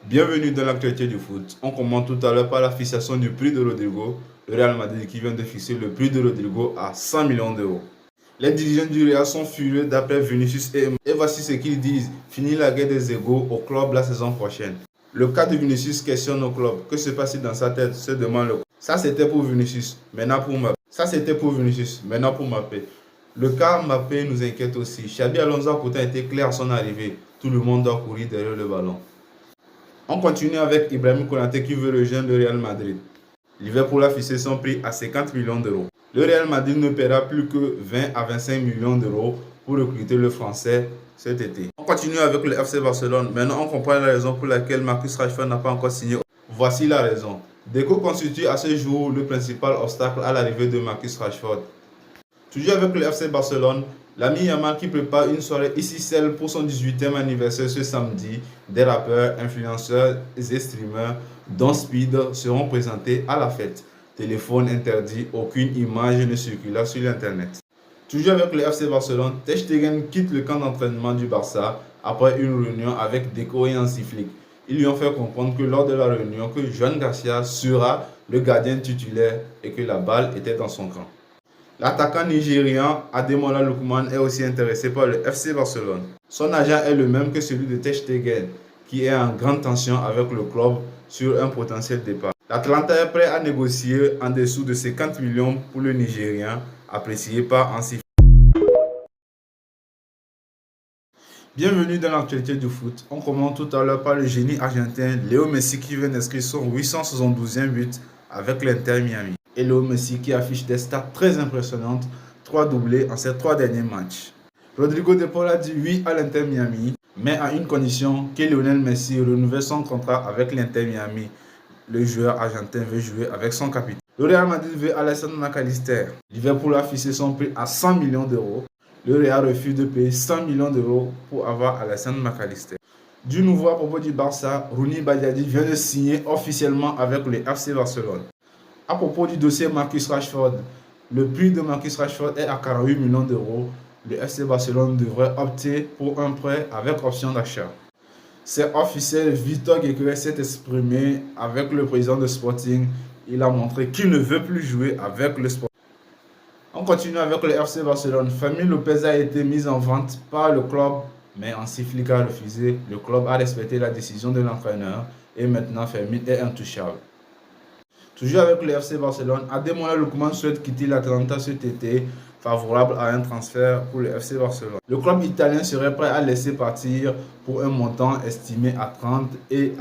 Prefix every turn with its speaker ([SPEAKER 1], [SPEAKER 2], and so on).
[SPEAKER 1] Bienvenue dans l'actualité du foot. On commence tout à l'heure par la fixation du prix de Rodrigo. Le Real Madrid qui vient de fixer le prix de Rodrigo à 100 millions d'euros. Les dirigeants du Real sont furieux d'après Vinicius et voici ce qu'ils disent. Fini la guerre des égos au club la saison prochaine. Le cas de Vinicius questionne au club. Que se passe dans sa tête? Se demande le club. Ça c'était pour Vinicius, maintenant pour Mbappé. Ça c'était pour Vinicius, maintenant pour Mbappé. Le cas Mbappé nous inquiète aussi. Xabi Alonso a pourtant été clair à son arrivée. Tout le monde doit courir derrière le ballon. On continue avec Ibrahim Konaté qui veut rejoindre le Real Madrid. Liverpool a fixé son prix à 50 millions d'euros. Le Real Madrid ne paiera plus que 20 à 25 millions d'euros pour recruter le Français cet été. On continue avec le FC Barcelone. Maintenant, on comprend la raison pour laquelle Marcus Rashford n'a pas encore signé. Voici la raison. Deco constitue à ce jour le principal obstacle à l'arrivée de Marcus Rashford. Toujours avec le FC Barcelone, l'ami Yamal qui prépare une soirée ici celle pour son 18e anniversaire ce samedi. Des rappeurs, influenceurs et streamers dont Speed seront présentés à la fête. Téléphone interdit, aucune image ne circula sur l'internet. Toujours avec le FC Barcelone, Ter Stegen quitte le camp d'entraînement du Barça après une réunion avec Deco et Hansi Flick. Ils lui ont fait comprendre que lors de la réunion que Joan Garcia sera le gardien titulaire et que la balle était dans son camp. L'attaquant nigérian Ademola Lookman est aussi intéressé par le FC Barcelone. Son agent est le même que celui de Ter Stegen, qui est en grande tension avec le club sur un potentiel départ. L'Atalanta est prêt à négocier en dessous de 50 millions pour le Nigérien, apprécié par Hansi. Bienvenue dans l'actualité du foot. On commence tout à l'heure par le génie argentin Léo Messi qui vient d'inscrire son 872e but avec l'Inter Miami. Et Léo Messi qui affiche des stats très impressionnantes, 3 doublés en ses 3 derniers matchs. Rodrigo De Paul a dit oui à l'Inter Miami, mais à une condition que Lionel Messi renouvelle son contrat avec l'Inter Miami. Le joueur argentin veut jouer avec son capitaine. Le Real Madrid veut Alessandro McAllister. Liverpool a fixé son prix à 100 millions d'euros. Le Real refuse de payer 100 millions d'euros pour avoir Alessandro McAllister. Du nouveau à propos du Barça, Rooney Badiadi vient de signer officiellement avec le FC Barcelone. À propos du dossier Marcus Rashford, le prix de Marcus Rashford est à 48 millions d'euros. Le FC Barcelone devrait opter pour un prêt avec option d'achat. C'est officiel, Vitor Gyökeres s'est exprimé avec le président de Sporting. Il a montré qu'il ne veut plus jouer avec le Sporting. On continue avec le FC Barcelone. Fermín López a été mis en vente par le club, mais Hansi Flick a refusé. Le club a respecté la décision de l'entraîneur et maintenant Fermín est intouchable. Toujours avec le FC Barcelone, Ademola Lookman souhaite quitter l'Atalanta cet été, favorable à un transfert pour le FC Barcelone. Le club italien serait prêt à laisser partir pour un montant estimé à 30 et